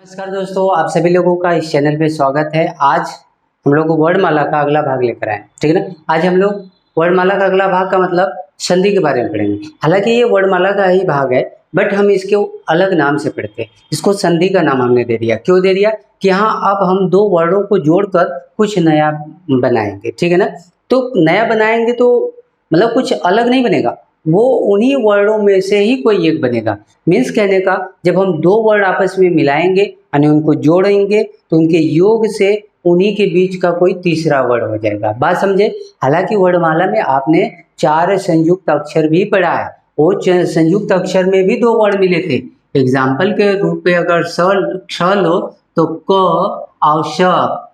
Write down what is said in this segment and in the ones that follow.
नमस्कार दोस्तों, आप सभी लोगों का इस चैनल पे स्वागत है। आज हम लोग वर्णमाला का अगला भाग लेकर आए, ठीक है ना। आज हम लोग वर्णमाला का अगला भाग का मतलब संधि के बारे में पढ़ेंगे। हालांकि ये वर्णमाला का ही भाग है, बट हम इसके अलग नाम से पढ़ते हैं। इसको संधि का नाम हमने दे दिया। क्यों दे दिया कि हाँ, अब हम दो वर्णों को जोड़कर कुछ नया बनाएंगे, ठीक है ना। तो नया बनाएंगे तो मतलब कुछ अलग नहीं बनेगा, वो उन्हीं वर्णों में से ही कोई एक बनेगा। मीन्स कहने का, जब हम दो वर्ण आपस में मिलाएंगे यानी उनको जोड़ेंगे तो उनके योग से उन्हीं के बीच का कोई तीसरा वर्ण हो जाएगा। बात समझे। हालांकि वर्णमाला में आपने 4 संयुक्त अक्षर भी पढ़ा है। वो संयुक्त अक्षर में भी 2 वर्ण मिले थे। एग्जाम्पल के रूप में अगर श लो तो क और श,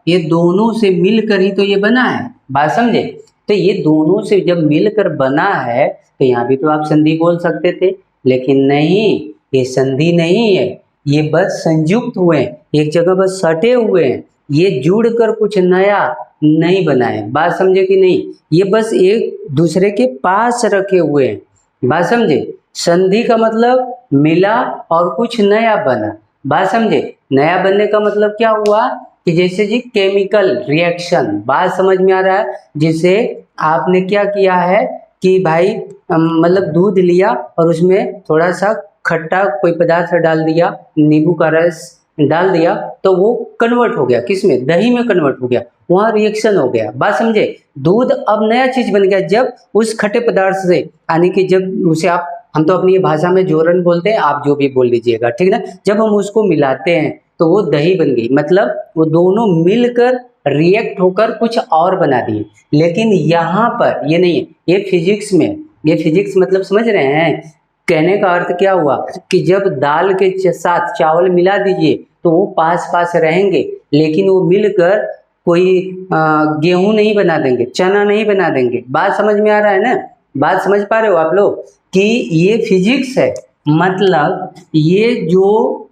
ये दोनों से मिलकर ही तो ये बना है। बात समझे। तो ये दोनों से जब मिलकर बना है तो यहाँ भी तो आप संधि बोल सकते थे, लेकिन नहीं, ये संधि नहीं है। ये बस संयुक्त हुए हैं, एक जगह बस सटे हुए हैं। ये जुड़कर कुछ नया नहीं बना है। बात समझे कि नहीं। ये बस एक दूसरे के पास रखे हुए हैं। बात समझे। संधि का मतलब मिला और कुछ नया बना। बात समझे। नया बनने का मतलब क्या हुआ कि जैसे जी केमिकल रिएक्शन, बात समझ में आ रहा है। जैसे आपने क्या किया है कि भाई मतलब दूध लिया और उसमें थोड़ा सा खट्टा कोई पदार्थ डाल दिया, नींबू का रस डाल दिया, तो वो कन्वर्ट हो गया किसमें, दही में कन्वर्ट हो गया। वहाँ रिएक्शन हो गया। बात समझे। दूध अब नया चीज बन गया जब उस खट्टे पदार्थ से, यानी कि जब उसे आप, हम तो अपनी भाषा में जोरन बोलते हैं, आप जो भी बोल लीजिएगा, ठीक है ना। जब हम उसको मिलाते हैं तो वो दही बन गई। मतलब वो दोनों मिलकर रिएक्ट होकर कुछ और बना दिए। लेकिन यहाँ पर ये नहीं है, ये फिजिक्स में, ये फिजिक्स मतलब समझ रहे हैं। कहने का अर्थ क्या हुआ कि जब दाल के साथ चावल मिला दीजिए तो वो पास पास रहेंगे, लेकिन वो मिलकर कोई गेहूं नहीं बना देंगे, चना नहीं बना देंगे। बात समझ में आ रहा है ना। बात समझ पा रहे हो आप लोग कि ये फिजिक्स है। मतलब ये जो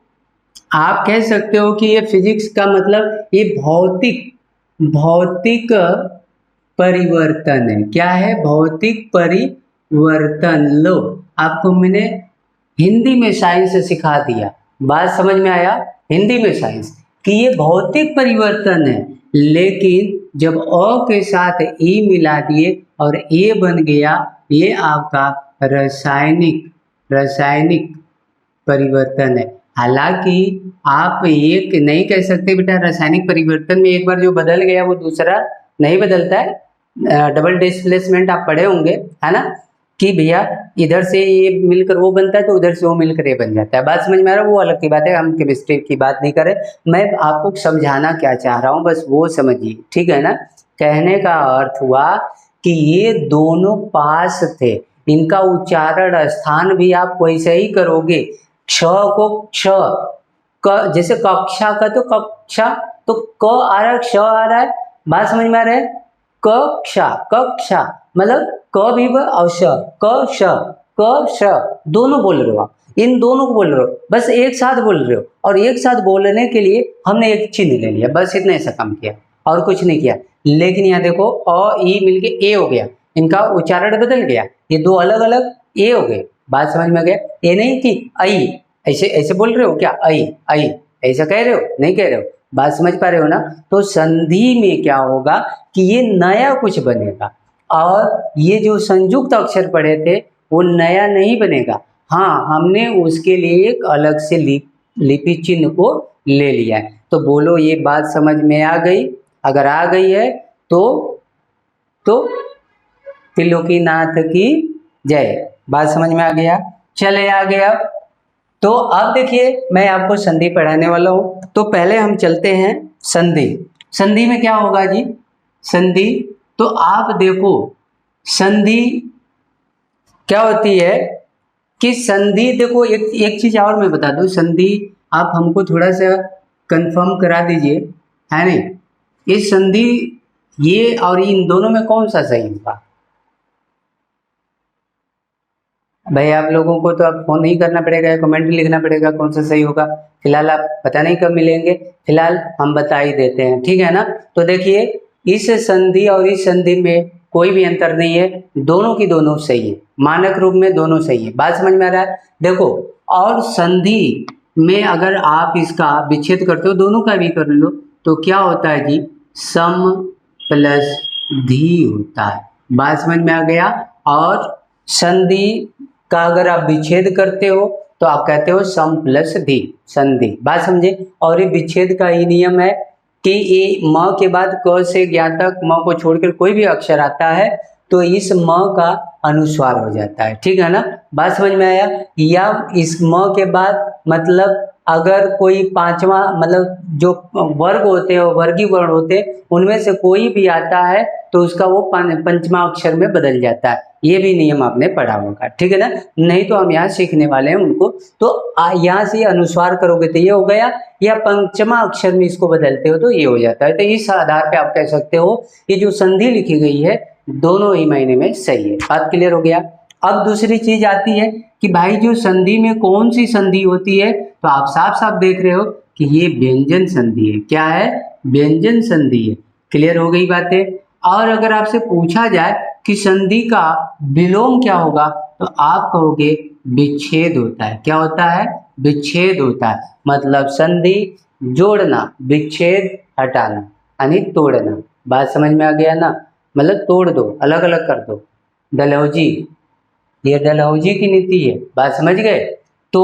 आप कह सकते हो कि ये फिजिक्स का मतलब ये भौतिक भौतिक परिवर्तन है। क्या है? भौतिक परिवर्तन। लो, आपको मैंने हिंदी में साइंस सिखा दिया। बात समझ में आया। हिंदी में साइंस कि ये भौतिक परिवर्तन है, लेकिन जब अ के साथ ई मिला दिए और ए बन गया, ये आपका रासायनिक परिवर्तन है। हालांकि आप एक नहीं कह सकते बेटा, रासायनिक परिवर्तन में एक बार जो बदल गया वो दूसरा नहीं बदलता है। डबल डिस्प्लेसमेंट आप पढ़े होंगे, है ना, कि भैया इधर से ये मिलकर वो बनता है तो उधर से वो मिलकर ये बन जाता है। बात समझ में आ रहा है। वो अलग की बात है, हम केमिस्ट्री की बात नहीं करें। मैं आपको समझाना क्या चाह रहा हूँ बस वो समझिए, ठीक है ना। कहने का अर्थ हुआ कि ये दोनों पास थे, इनका उच्चारण स्थान भी आप वैसे ही करोगे। क्ष को क्ष, क जैसे कक्षा का तो कक्षा, तो क आ रहा है, क्ष आ रहा है। बात समझ में आ रहा है। कक्षा, कक्षा मतलब क भी और श, क श, क श दोनों बोल रहे हो आप। इन दोनों को बोल रहे हो, बस एक साथ बोल रहे हो। और एक साथ बोलने के लिए हमने एक चिन्ह ले लिया, बस इतना ऐसा काम किया और कुछ नहीं किया। लेकिन यहाँ देखो अ ई मिलके ए हो गया, इनका उच्चारण बदल गया। ये दो अलग अलग ए हो गए। बात समझ में आ गया। ए नहीं कि आई, ऐसे ऐसे बोल रहे हो क्या, आई आई ऐसा कह रहे हो, नहीं कह रहे हो। बात समझ पा रहे हो ना। तो संधि में क्या होगा कि ये नया कुछ बनेगा, और ये जो संयुक्त अक्षर पढ़े थे वो नया नहीं बनेगा। हाँ, हमने उसके लिए एक अलग से लिपि चिन्ह को ले लिया है। तो बोलो ये बात समझ में आ गई। अगर आ गई है तो त्रिलोकीनाथ की जय। बात समझ में आ गया। चले आ गया। तो अब देखिए मैं आपको संधि पढ़ाने वाला हूं। तो पहले हम चलते हैं संधि। संधि में क्या होगा जी, संधि तो आप देखो, संधि क्या होती है कि संधि देखो, एक चीज और मैं बता दूं। संधि आप हमको थोड़ा सा कंफर्म करा दीजिए, है नहीं। इस संधि ये और इन दोनों में कौन सा सही होगा भाई। आप लोगों को तो अब फोन नहीं करना पड़ेगा, कमेंट लिखना पड़ेगा कौन सा सही होगा। फिलहाल आप पता नहीं कब मिलेंगे, फिलहाल हम बता ही देते हैं, ठीक है ना। तो देखिए, इस संधि और इस संधि में कोई भी अंतर नहीं है, दोनों की दोनों सही है। मानक रूप में दोनों सही है। बात समझ में आ रहा है। देखो, और संधि में अगर आप इसका विच्छेद करते हो, दोनों का भी कर लो, तो क्या होता है जी, सम प्लस धी होता है। बात समझ में आ गया। और संधि का अगर आप विच्छेद करते हो तो आप कहते हो सम प्लस धी, संधि। बात समझे। और ये विच्छेद का ही नियम है कि ये म के बाद क से ज्ञातक म को छोड़कर कोई भी अक्षर आता है तो इस म का अनुस्वार हो जाता है, ठीक है ना। बात समझ में आया। या इस म के बाद मतलब अगर कोई पांचवा मतलब जो वर्ग होते हैं, वर्गीय वर्ण होते हैं, उनमें से कोई भी आता है तो उसका वो पंचमा अक्षर में बदल जाता है। ये भी नियम आपने पढ़ा होगा, ठीक है ना। नहीं तो हम यहाँ सीखने वाले हैं उनको। तो यहाँ से अनुस्वार करोगे तो ये हो गया, या पंचमा अक्षर में इसको बदलते हो तो ये हो जाता है। तो इस आधार पे आप कह सकते हो ये जो संधि लिखी गई है दोनों ही महीने में सही है। बात क्लियर हो गया। अब दूसरी चीज आती है कि भाई जो संधि में कौन सी संधि होती है, तो आप साफ साफ देख रहे हो कि ये व्यंजन संधि है। क्या है? व्यंजन संधि है। क्लियर हो गई बातें। और अगर आपसे पूछा जाए कि संधि का विलोम क्या होगा, तो आप कहोगे विच्छेद होता है। क्या होता है? विच्छेद होता है। मतलब संधि जोड़ना, विच्छेद हटाना यानी तोड़ना। बात समझ में आ गया ना। मतलब तोड़ दो, अलग अलग कर दो। डलहौजी, ये डलहौजी की नीति है। बात समझ गए। तो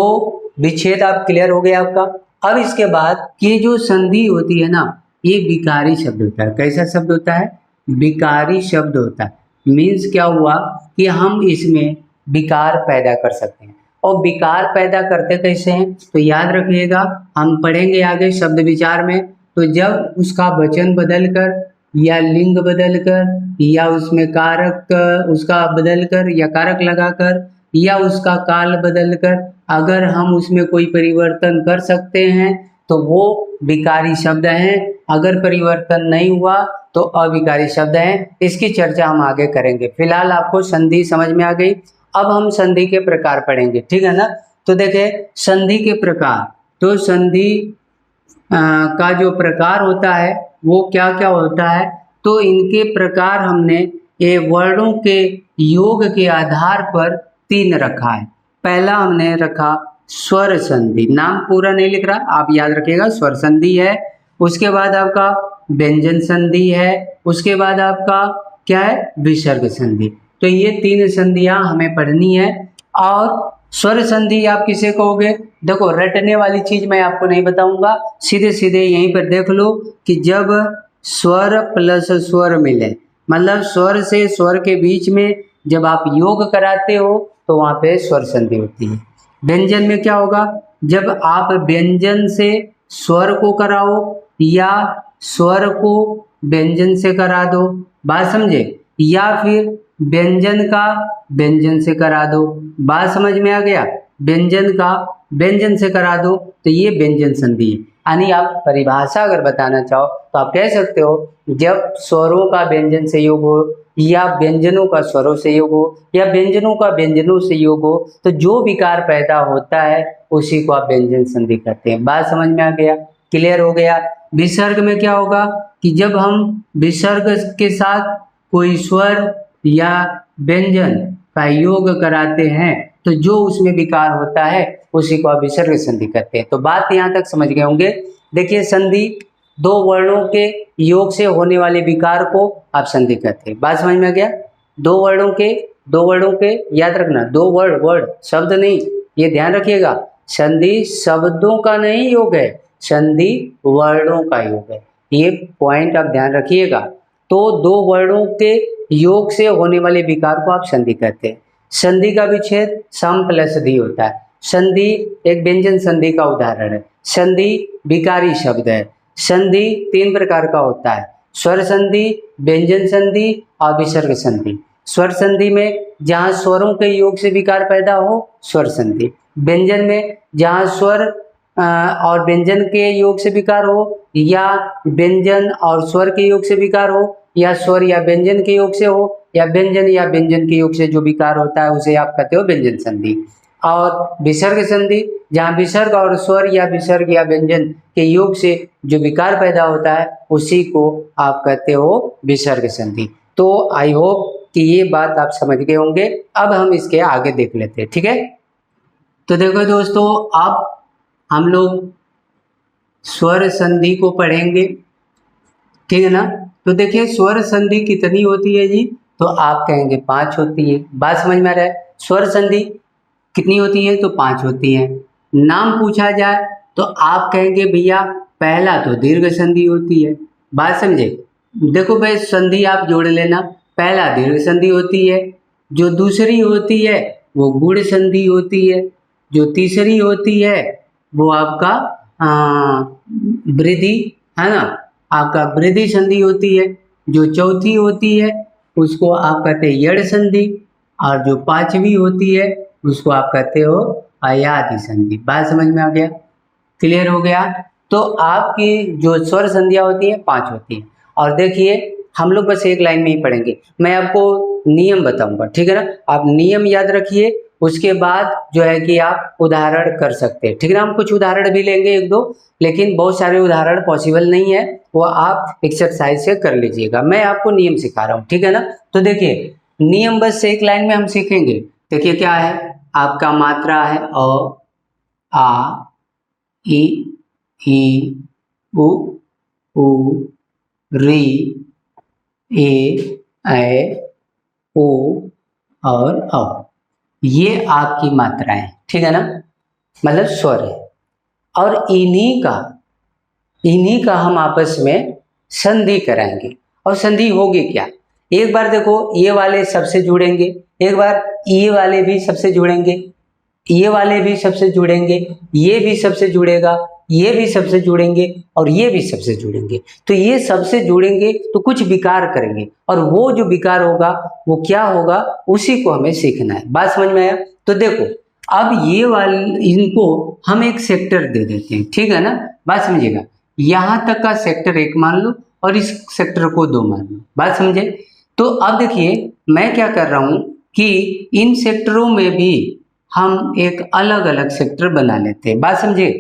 विच्छेद आप क्लियर हो गया आपका। अब इसके बाद ये जो संधि होती है ना, ये विकारी शब्द होता है। कैसा शब्द होता है? विकारी शब्द होता है। मीन्स क्या हुआ कि हम इसमें विकार पैदा कर सकते हैं। और विकार पैदा करते कैसे हैं, तो याद रखिएगा, हम पढ़ेंगे आगे शब्द विचार में। तो जब उसका वचन बदलकर या लिंग बदलकर या उसमें कारक उसका बदलकर या कारक लगाकर या उसका काल बदलकर अगर हम उसमें कोई परिवर्तन कर सकते हैं तो वो विकारी शब्द हैं। अगर परिवर्तन नहीं हुआ तो अविकारी शब्द हैं। इसकी चर्चा हम आगे करेंगे। फिलहाल आपको संधि समझ में आ गई। अब हम संधि के प्रकार पढ़ेंगे, ठीक है ना। तो देखें संधि के प्रकार। तो संधि का जो प्रकार होता है वो क्या क्या होता है, तो इनके प्रकार हमने ये वर्णों के योग के आधार पर 3 रखा है। पहला हमने रखा स्वर संधि। नाम पूरा नहीं लिख रहा, आप याद रखिएगा। स्वर संधि है। उसके बाद आपका व्यंजन संधि है। उसके बाद आपका क्या है? विसर्ग संधि। तो ये 3 संधियां हमें पढ़नी है। और स्वर संधि आप किसे कहोगे? देखो रटने वाली चीज मैं आपको नहीं बताऊंगा, सीधे सीधे यहीं पर देख लो कि जब स्वर प्लस स्वर मिले, मतलब स्वर से स्वर के बीच में जब आप योग कराते हो तो वहां पे स्वर संधि होती है। व्यंजन में क्या होगा? जब आप व्यंजन से स्वर को कराओ या स्वर को व्यंजन से करा दो। बात समझे। या फिर व्यंजन का व्यंजन से करा दो। बात समझ में आ गया। व्यंजन का व्यंजन से करा दो तो ये व्यंजन संधि है। यानी आप परिभाषा अगर बताना चाहो तो आप कह सकते हो जब स्वरों का व्यंजन से योग हो या व्यंजनों का स्वरों से योग हो या व्यंजनों का व्यंजनों से योग हो तो जो विकार पैदा होता है उसी को आप व्यंजन संधि कहते हैं। बात समझ में आ गया। क्लियर हो गया। विसर्ग में क्या होगा कि जब हम विसर्ग के साथ कोई स्वर या व्यंजन का योग कराते हैं तो जो उसमें विकार होता है उसी को आप विसर्ग संधि कहते हैं। तो बात यहाँ तक समझ गए होंगे। देखिए संधि 2 वर्णों के योग से होने वाले विकार को आप संधि कहते हैं। बात समझ में आ गया। 2 वर्णों के याद रखना, 2 वर्ड शब्द नहीं, ये ध्यान रखिएगा। संधि शब्दों का नहीं योग है, संधि वर्णों का योग है। ये पॉइंट आप ध्यान रखिएगा। तो 2 वर्णों के योग से होने वाले विकार को आप संधि कहते हैं। संधि का विच्छेद सम प्लस धी होता है। संधि एक व्यंजन संधि का उदाहरण है। संधि विकारी शब्द है। संधि 3 प्रकार का होता है, स्वर संधि, व्यंजन संधि और विसर्ग संधि। स्वर संधि में जहाँ स्वरों के योग से विकार पैदा हो स्वर संधि। व्यंजन में जहाँ स्वर और व्यंजन के योग से विकार हो या व्यंजन और स्वर के योग से विकार हो या स्वर या व्यंजन के योग से हो या व्यंजन के योग से जो विकार होता है उसे आप कहते हो व्यंजन संधि। और विसर्ग संधि जहाँ विसर्ग और स्वर या विसर्ग या व्यंजन के योग से जो विकार पैदा होता है उसी को आप कहते हो विसर्ग संधि। तो आई होप कि ये बात आप समझ गए होंगे। अब हम इसके आगे देख लेते हैं, ठीक है। तो देखो दोस्तों, अब हम लोग स्वर संधि को पढ़ेंगे, ठीक है ना। तो देखिए स्वर संधि कितनी होती है जी, तो आप कहेंगे 5 होती है। बात समझ में आ रहा है? स्वर संधि कितनी होती है, तो 5 होती है। नाम पूछा जाए तो आप कहेंगे भैया पहला तो दीर्घ संधि होती है। बात समझे? देखो भाई संधि आप जोड़ लेना, पहला दीर्घ संधि होती है, जो दूसरी होती है वो गुण संधि होती है, जो तीसरी होती है वो आपका वृद्धि, है ना, आपका वृद्धि संधि होती है, जो चौथी होती है उसको आप कहते हैं यड़ संधि, और जो पांचवी होती है उसको आप कहते हो अयादि संधि। बात समझ में आ गया? क्लियर हो गया? तो आपकी जो स्वर संधियां होती है 5 होती है। और देखिए हम लोग बस एक लाइन में ही पढ़ेंगे, मैं आपको नियम बताऊंगा, ठीक है ना। आप नियम याद रखिए, उसके बाद जो है कि आप उदाहरण कर सकते हैं, ठीक है ना। हम कुछ उदाहरण भी लेंगे एक दो, लेकिन बहुत सारे उदाहरण पॉसिबल नहीं है, वो आप एक्सरसाइज से कर लीजिएगा। मैं आपको नियम सिखा रहा हूँ, ठीक है ना। तो देखिए नियम बस एक लाइन में हम सीखेंगे। देखिए क्या है, आपका मात्रा है अ, आ, ई, उ, ऊ, री, ए, ऐ, ओ और औ। ये आपकी मात्राएं, ठीक है ना, मतलब स्वर है। और इन्हीं का हम आपस में संधि कराएंगे। और संधि होगी क्या, एक बार देखो ये वाले सबसे जुड़ेंगे, एक बार ये वाले भी सबसे जुड़ेंगे, ये वाले भी सबसे जुड़ेंगे, ये भी सबसे जुड़ेगा, ये भी सबसे जुड़ेंगे और ये भी सबसे जुड़ेंगे। तो ये सबसे जुड़ेंगे तो कुछ विकार करेंगे, और वो जो विकार होगा वो क्या होगा उसी को हमें सीखना है। बात समझ में आया? तो देखो अब ये वाले इनको हम एक सेक्टर दे देते हैं, ठीक है ना। बात समझिएगा, यहां तक का सेक्टर 1 मान लो और इस सेक्टर को 2 मान लो। बात समझे? तो अब देखिए मैं क्या कर रहा हूं कि इन सेक्टरों में भी हम एक अलग अलग सेक्टर बना लेते हैं। बात समझे?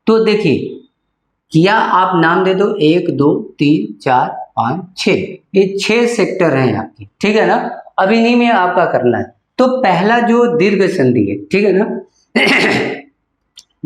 तो देखिए या आप नाम दे दो 1 2 3 4 5 6, ये 6 सेक्टर हैं आपके, ठीक है ना। अब इन्हीं में आपका करना है। तो पहला जो दीर्घ संधि है, ठीक है ना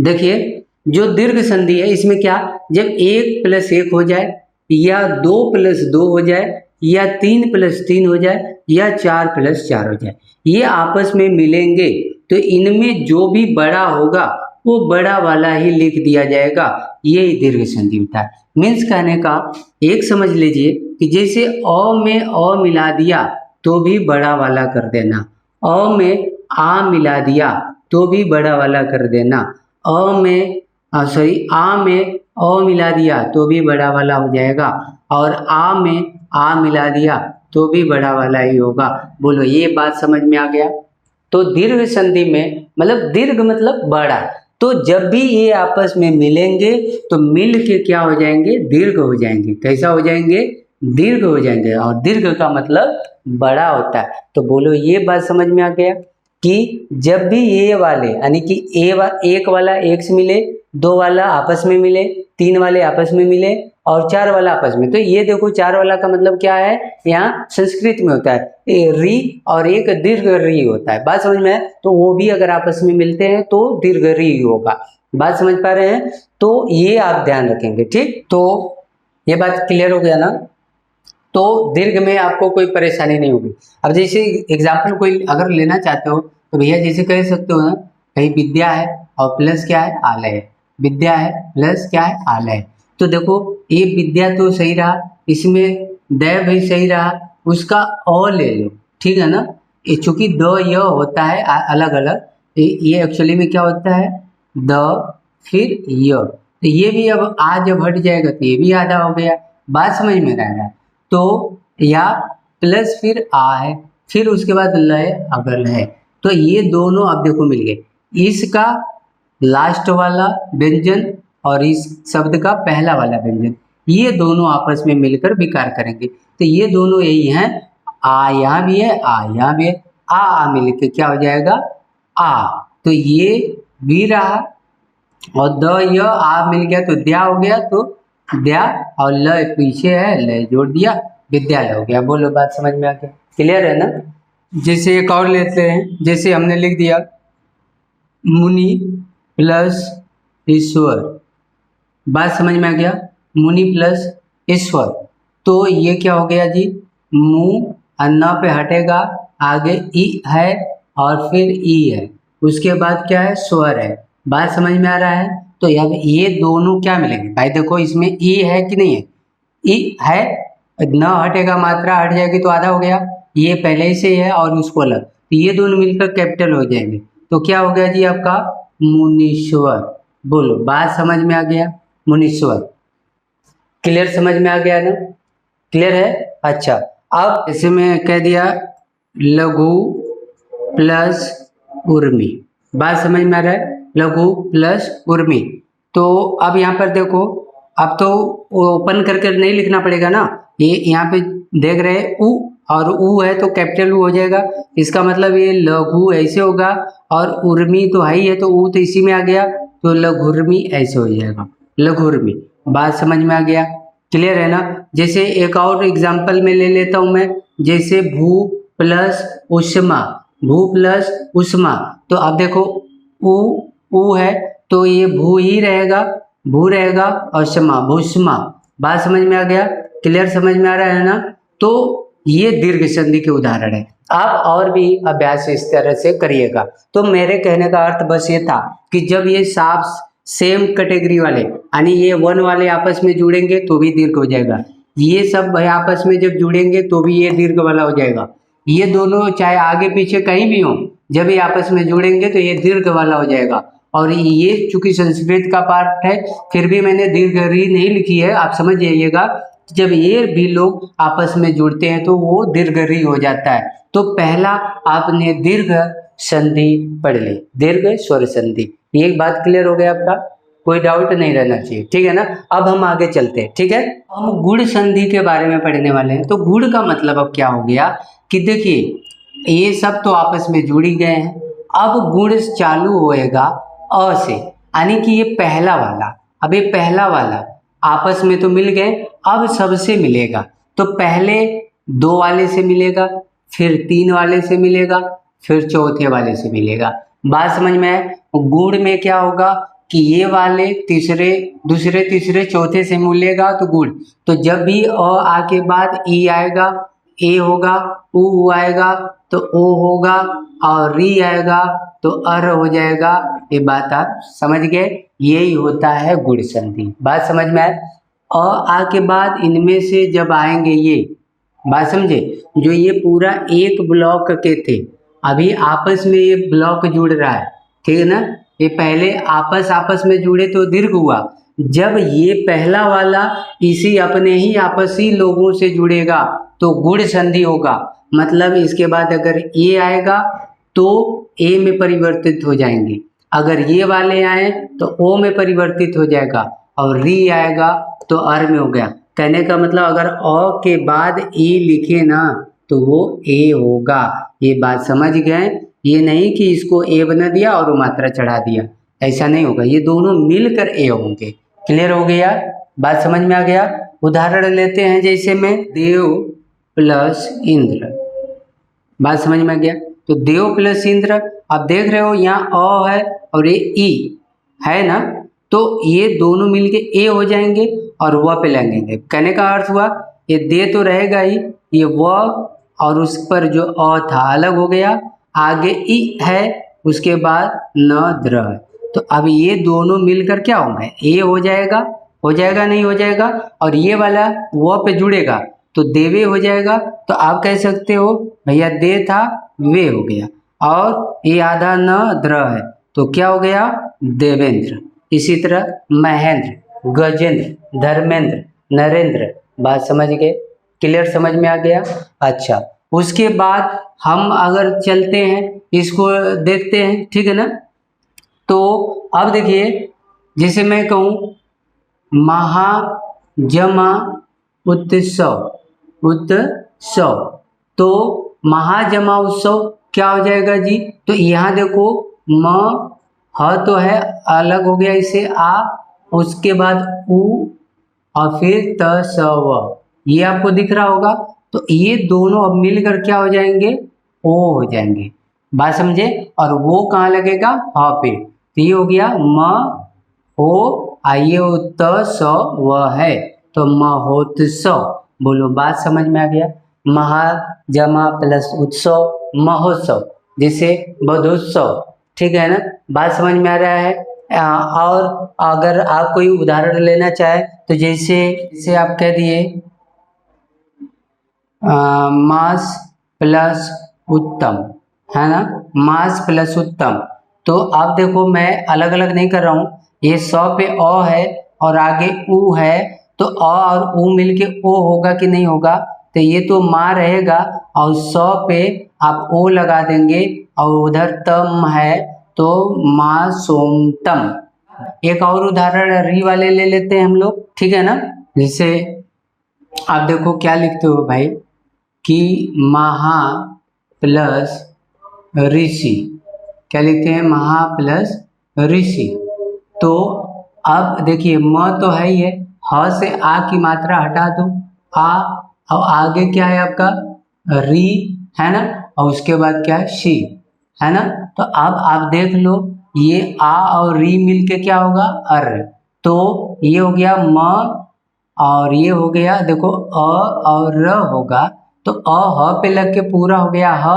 देखिए जो दीर्घ संधि है इसमें क्या, जब 1 + 1 हो जाए, या 2 + 2 हो जाए, या 3 + 3 हो जाए, या 4 + 4 हो जाए, ये आपस में मिलेंगे तो इनमें जो भी बड़ा होगा वो बड़ा वाला ही लिख दिया जाएगा, ये दीर्घ संधि होता है। मीन्स कहने का एक समझ लीजिए कि जैसे अ में अ मिला दिया तो भी बड़ा वाला कर देना, अ में आ मिला दिया तो भी बड़ा वाला कर देना, आ में अ मिला दिया तो भी बड़ा वाला हो जाएगा, और आ में आ मिला दिया तो भी बड़ा वाला ही होगा। बोलो ये बात समझ में आ गया? तो दीर्घ संधि में मतलब दीर्घ मतलब बड़ा, तो जब भी ये आपस में मिलेंगे तो मिल के क्या हो जाएंगे, दीर्घ हो जाएंगे। कैसा हो जाएंगे? दीर्घ हो जाएंगे, और दीर्घ का मतलब बड़ा होता है। तो बोलो ये बात समझ में आ गया कि जब भी ये वाले यानी कि एक वाला एक से मिले, 2 वाला आपस में मिले, 3 वाले आपस में मिले और 4 वाला आपस में, तो ये देखो 4 वाला का मतलब क्या है, यहाँ संस्कृत में होता है री और एक दीर्घ री होता है। बात समझ में है? तो वो भी अगर आपस में मिलते हैं तो दीर्घ री होगा। बात समझ पा रहे हैं? तो ये आप ध्यान रखेंगे, ठीक। तो ये बात क्लियर हो गया ना। तो दीर्घ में आपको कोई परेशानी नहीं होगी। अब जैसे एग्जाम्पल कोई अगर लेना चाहते हो तो भैया जैसे कह सकते हो ना, कहीं विद्या है और प्लस क्या है, आलय है, विद्या है प्लस क्या है, आलय है। तो देखो ये विद्या तो सही रहा, इसमें द भी सही रहा, उसका अ ले लो, ठीक है ना। ये चूंकि द य होता है अलग अलग, ये एक्चुअली में क्या होता है, द फिर य, तो ये भी अब आ जब हट जाएगा तो ये भी आधा हो गया। बात समझ में रह रहा है? तो या प्लस फिर आ है, फिर उसके बाद लय अगर है, तो ये दोनों आप देखो मिल गए। इसका लास्ट वाला व्यंजन और इस शब्द का पहला वाला व्यंजन, ये दोनों आपस में मिलकर विकार करेंगे। तो ये दोनों यही हैं, आ यहाँ भी है, आ यहाँ भी है, आ मिलकर क्या हो जाएगा, आ। तो ये भी रहा और द य आ मिल गया तो द्या हो गया, तो द्या और ल पीछे है, ल जोड़ दिया, विद्यालय हो गया। बोलो बात समझ में आ गया? क्लियर है ना। जैसे एक और लेते हैं, जैसे हमने लिख दिया मुनि प्लस ईश्वर। बात समझ में आ गया, मुनि प्लस ईश्वर। तो ये क्या हो गया जी, मु अन्ना पे हटेगा, आगे ई है और फिर ई है, उसके बाद क्या है, स्वर है। बात समझ में आ रहा है। तो अब ये दोनों क्या मिलेंगे भाई, देखो इसमें ई है कि नहीं है, ई है, न हटेगा, मात्रा हट जाएगी तो आधा हो गया, ये पहले ही से है और उसको अलग, तो ये दोनों मिलकर कैपिटल हो जाएंगे। तो क्या हो गया जी आपका मुनीश्वर। बोलो, बात समझ में आ गया, मुनीश्वर। क्लियर, समझ में आ गया ना, क्लियर है। अच्छा, अब इसे मैं कह दिया लघु प्लस उर्मी। बात समझ में आ रहा है, लघु प्लस उर्मी। तो अब यहाँ पर देखो, अब तो ओपन करके नहीं लिखना पड़ेगा ना, ये यहाँ पे देख रहे हैं उ, और उ है तो कैपिटल उ हो जाएगा, इसका मतलब ये लघु ऐसे होगा, और उर्मी तो है ही है, तो उ तो इसी में आ गया, तो लघुर्मी ऐसे हो जाएगा, लघुर्मी। बात समझ में आ गया, क्लियर है ना। जैसे एक और एग्जाम्पल में ले लेता हूं मैं, जैसे भू प्लस उष्मा, भू प्लस उष्मा, तो अब देखो उ है तो ये भू ही रहेगा, भू रहेगा, और क्षमा भूष्मा। बात समझ में आ गया, क्लियर, समझ में आ रहा है ना। तो ये दीर्घ संधि के उदाहरण है। आप और भी अभ्यास इस तरह से करिएगा। तो मेरे कहने का अर्थ बस ये था कि जब ये साफ सेम कैटेगरी वाले यानी ये वन वाले आपस में जुड़ेंगे तो भी दीर्घ हो जाएगा, ये सब भाई आपस में जब जुड़ेंगे तो भी ये दीर्घ वाला हो जाएगा, ये दोनों चाहे आगे पीछे कहीं भी हो, जब ये आपस में जुड़ेंगे तो ये दीर्घ वाला हो जाएगा। और ये चूंकि संस्कृत का पार्ट है, फिर भी मैंने दीर्घ री नहीं लिखी है, आप समझ जाइएगा। जब ये भी लोग आपस में जुड़ते हैं तो वो दीर्घ री हो जाता है। तो पहला आपने दीर्घ संधि पढ़ ली, दीर्घ स्वर संधि। ये बात क्लियर हो गया आपका, कोई डाउट नहीं रहना चाहिए, ठीक है ना। अब हम आगे चलते हैं, ठीक है। हम गुण संधि के बारे में पढ़ने वाले हैं। तो गुण का मतलब अब क्या हो गया कि देखिए ये सब तो आपस में जुड़ ही गए हैं, अब गुण चालू होएगा अ से, यानी कि ये पहला वाला, अब ये पहला वाला आपस में तो मिल गए, अब सबसे मिलेगा। तो पहले दो वाले से मिलेगा, फिर तीन वाले से मिलेगा, फिर चौथे वाले से मिलेगा। बात समझ में आए। गुण में क्या होगा कि ये वाले तीसरे, दूसरे, तीसरे, चौथे से मिलेगा तो गुण। तो जब भी अ आके बाद ई आएगा, ए होगा, उ आएगा तो ओ होगा, और री आएगा तो अर हो जाएगा। ये बात आप समझ गए, यही होता है गुण संधि। बात समझ में आए। अ आ के बाद इनमें से जब आएंगे ये, बात समझे, जो ये पूरा एक ब्लॉक के थे, अभी आपस में ये ब्लॉक जुड़ रहा है, ठीक है ना। ये पहले आपस में जुड़े तो दीर्घ हुआ, जब ये पहला वाला इसी अपने ही आपसी लोगों से जुड़ेगा तो गुण संधि होगा। मतलब इसके बाद अगर ए आएगा तो ए में परिवर्तित हो जाएंगे, अगर ये वाले आए तो ओ में परिवर्तित हो जाएगा, और री आएगा तो अर में हो गया। कहने का मतलब अगर अ के बाद ए लिखे ना तो वो ए होगा। ये बात समझ गए। ये नहीं कि इसको ए बना दिया और वो मात्रा चढ़ा दिया, ऐसा नहीं होगा, ये दोनों मिलकर ए होंगे। क्लियर हो गया, बात समझ में आ गया। उदाहरण लेते हैं, जैसे में देव प्लस इंद्र। बात समझ में आ गया। तो देव प्लस इंद्र, आप देख रहे हो यहाँ अ है और ये ई है ना, तो ये दोनों मिलके ए हो जाएंगे और व पे लगेंगे। कहने का अर्थ हुआ ये दे तो रहेगा ही, ये व और उस पर जो अ था अलग हो गया, आगे ई है, उसके बाद न द्र है। तो अब ये दोनों मिलकर क्या होंगे, ए हो जाएगा नहीं हो जाएगा, और ये वाला व पे जुड़ेगा तो देवे हो जाएगा। तो आप कह सकते हो भैया दे था वे हो गया, और ये आधा न द्र है तो क्या हो गया देवेंद्र। इसी तरह महेंद्र, गजेंद्र, धर्मेंद्र, नरेंद्र। बात समझ गए, क्लियर, समझ में आ गया। अच्छा, उसके बाद हम अगर चलते हैं इसको देखते हैं, ठीक है ना। तो अब देखिए, जैसे मैं कहूँ महाजमा उत्सव, तो महाजमा उत्सव क्या हो जाएगा जी। तो यहाँ देखो म ह तो है अलग हो गया इसे आ, उसके बाद उ और फिर त स व, ये आपको दिख रहा होगा। तो ये दोनों अब मिलकर क्या हो जाएंगे, ओ हो जाएंगे। बात समझे। और वो कहाँ लगेगा, ह पे। तो ये हो गया म हो आइए उत्सव है, तो महोत्सव। बोलो, बात समझ में आ गया। महा जमा प्लस उत्सव, महोत्सव, जैसे बधोत्सव। ठीक है ना, बात समझ में आ रहा है। और अगर आप कोई उदाहरण लेना चाहे तो जैसे आप कह दिए मास प्लस उत्तम, है ना, मास प्लस उत्तम। तो आप देखो मैं अलग अलग नहीं कर रहा हूँ, ये 100 पे अ है और आगे उ है, तो अ और उ मिलके ओ होगा कि नहीं होगा, तो ये तो माँ रहेगा और 100 पे आप ओ लगा देंगे और उधर तम है तो माँ सोमतम। एक और उदाहरण री वाले ले लेते हैं हम लोग, ठीक है ना। जैसे आप देखो क्या लिखते हो भाई कि महा प्लस ऋषि, क्या लिखते हैं, महा प्लस ऋषि। तो अब देखिए म तो है ही है, ह से आ की मात्रा हटा दो, आ, और आगे क्या है आपका री, है ना, और उसके बाद क्या है शी, है ना। तो अब आप देख लो ये आ और री मिलके क्या होगा अर, तो ये हो गया म और ये हो गया देखो अ और र होगा, तो अ ह पे लग के पूरा हो गया ह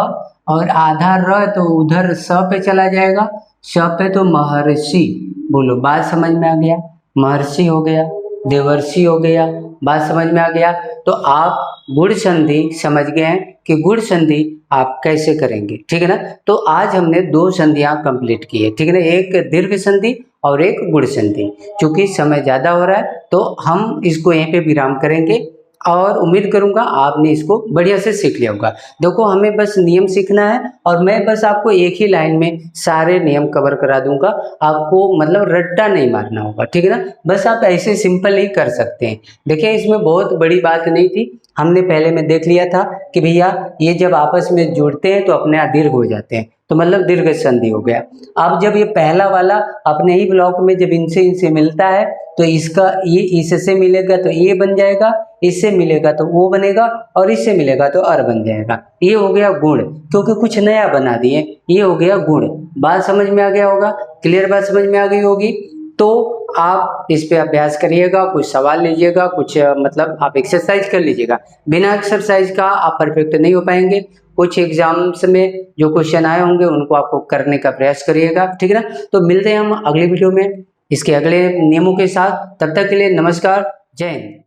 और आधा र तो उधर स पे चला जाएगा, स पे तो महर्षि। बोलो, बात समझ में आ गया, महर्षि हो गया, देवर्षि हो गया, बात समझ में आ गया। तो आप गुण संधि समझ गए हैं कि गुण संधि आप कैसे करेंगे, ठीक है ना। तो आज हमने 2 संधियां कंप्लीट की है, ठीक है ना, एक दीर्घ संधि और एक गुण संधि। चूंकि समय ज़्यादा हो रहा है तो हम इसको यहीं पे विराम करेंगे और उम्मीद करूंगा आपने इसको बढ़िया से सीख लिया होगा। देखो हमें बस नियम सीखना है और मैं बस आपको एक ही लाइन में सारे नियम कवर करा दूंगा, आपको मतलब रट्टा नहीं मारना होगा, ठीक है ना। बस आप ऐसे सिंपल ही कर सकते हैं। देखिए इसमें बहुत बड़ी बात नहीं थी, हमने पहले में देख लिया था कि भैया ये जब आपस में जुड़ते हैं तो अपने आप दीर्घ हो जाते हैं, तो मतलब दीर्घ संधि हो गया। अब जब ये पहला वाला अपने ही ब्लॉक में जब इनसे मिलता है तो इसका ये इससे मिलेगा तो ये बन जाएगा, इससे मिलेगा तो वो बनेगा और इससे मिलेगा तो अर बन जाएगा। ये हो गया गुण, क्योंकि कुछ नया बना दिए, ये हो गया गुण। बात समझ में आ गया होगा, क्लियर बात समझ में आ गई होगी। तो आप इस पे अभ्यास करिएगा, कुछ सवाल लीजिएगा, कुछ मतलब आप एक्सरसाइज कर लीजिएगा। बिना एक्सरसाइज का आप परफेक्ट नहीं हो पाएंगे। कुछ एग्जाम्स में जो क्वेश्चन आए होंगे उनको आपको करने का प्रयास करिएगा, ठीक है ना। तो मिलते हैं हम अगले वीडियो में इसके अगले नियमों के साथ, तब तक के लिए नमस्कार, जय हिंद।